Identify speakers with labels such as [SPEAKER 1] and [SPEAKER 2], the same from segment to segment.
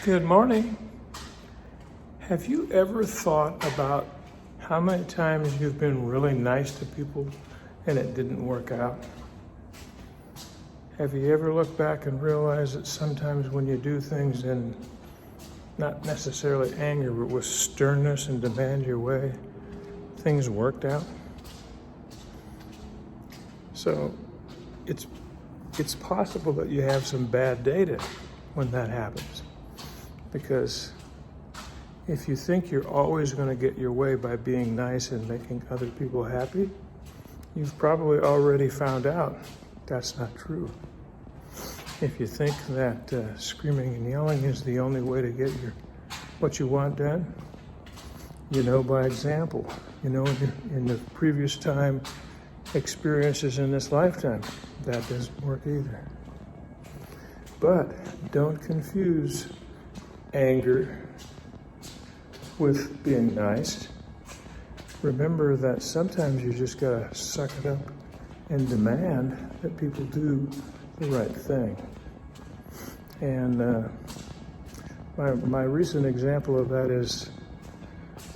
[SPEAKER 1] Good morning. Have you ever thought about how many times you've been really nice to people and it didn't work out? Have you ever looked back and realized that sometimes when you do things in not necessarily anger, but with sternness and demand your way, things worked out? So it's possible that you have some bad data when that happens. Because if you think you're always going to get your way by being nice and making other people happy, you've probably already found out that's not true. If you think that screaming and yelling is the only way to get what you want done, you know by example. You know in the previous time experiences in this lifetime, that doesn't work either. But don't confuse anger with being nice. Remember that sometimes you just gotta suck it up and demand that people do the right thing. And my recent example of that is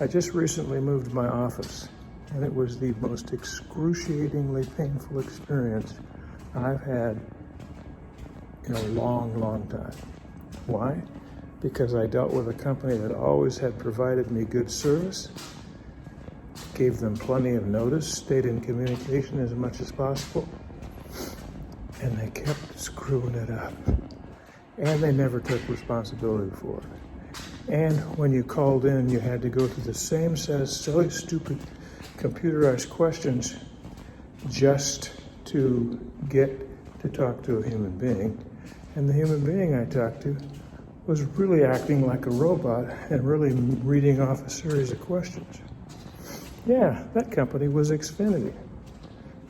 [SPEAKER 1] I just recently moved my office, and it was the most excruciatingly painful experience I've had in a long, long time. Why? Because I dealt with a company that always had provided me good service, gave them plenty of notice, stayed in communication as much as possible, and they kept screwing it up. And they never took responsibility for it. And when you called in, you had to go through the same set of silly, stupid, computerized questions just to get to talk to a human being. And the human being I talked to was really acting like a robot and really reading off a series of questions. Yeah, that company was Xfinity.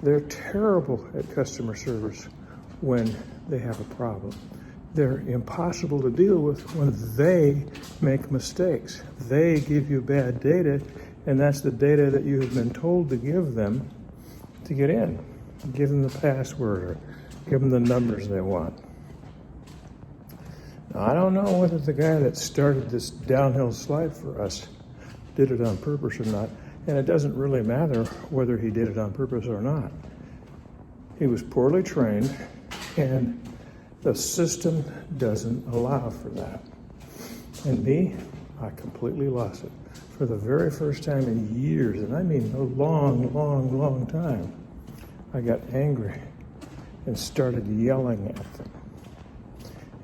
[SPEAKER 1] They're terrible at customer service when they have a problem. They're impossible to deal with when they make mistakes. They give you bad data, and that's the data that you have been told to give them to get in. Give them the password or give them the numbers they want. Now, I don't know whether the guy that started this downhill slide for us did it on purpose or not, and it doesn't really matter whether he did it on purpose or not. He was poorly trained, and the system doesn't allow for that. And me, I completely lost it. For the very first time in years, and I mean a long, long, long time, I got angry and started yelling at them.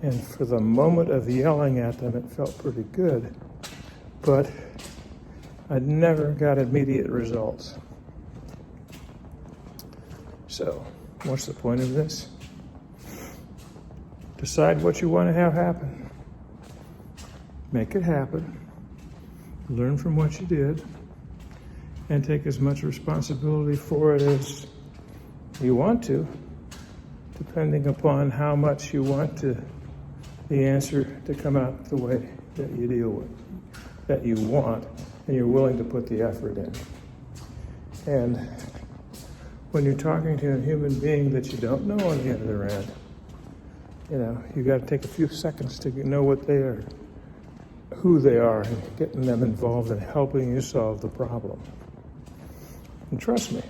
[SPEAKER 1] And for the moment of yelling at them, it felt pretty good, but I never got immediate results. So, what's the point of this? Decide what you want to have happen. Make it happen. Learn from what you did, and take as much responsibility for it as you want to, depending upon how much you want the answer to come out the way that you deal with, that you want, and you're willing to put the effort in. And when you're talking to a human being that you don't know on the other end, you got to take a few seconds to know what they are, who they are, and getting them involved in helping you solve the problem. And trust me,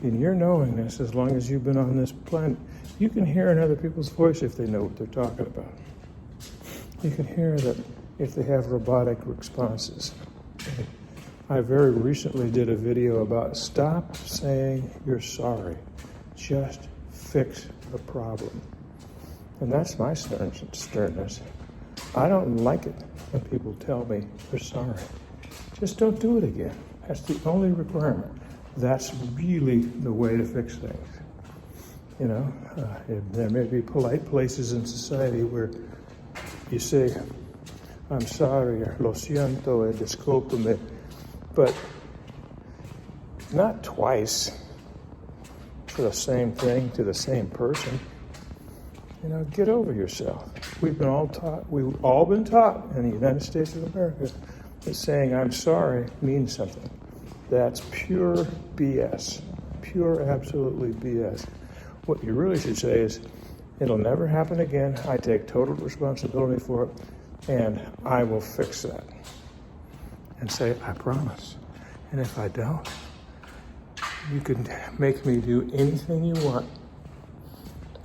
[SPEAKER 1] in your knowingness, as long as you've been on this planet, you can hear in other people's voice if they know what they're talking about. You can hear that if they have robotic responses. I very recently did a video about stop saying you're sorry. Just fix the problem. And that's my sternness. I don't like it when people tell me they're sorry. Just don't do it again. That's the only requirement. That's really the way to fix things. There may be polite places in society where you say, I'm sorry, or lo siento, discúlpame, but not twice for the same thing to the same person. Get over yourself. We've all been taught in the United States of America that saying I'm sorry means something. That's pure BS. Pure, absolutely BS. What you really should say is, it'll never happen again. I take total responsibility for it. And I will fix that. And say, I promise. And if I don't, you can make me do anything you want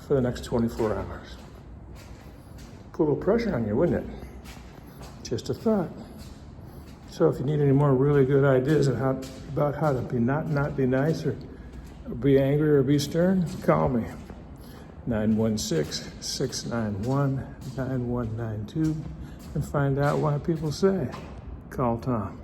[SPEAKER 1] for the next 24 hours. Put a little pressure on you, wouldn't it? Just a thought. So if you need any more really good ideas about how to not be nice or be angry or be stern, call me. 916-691-9192 and find out why people say, call Tom.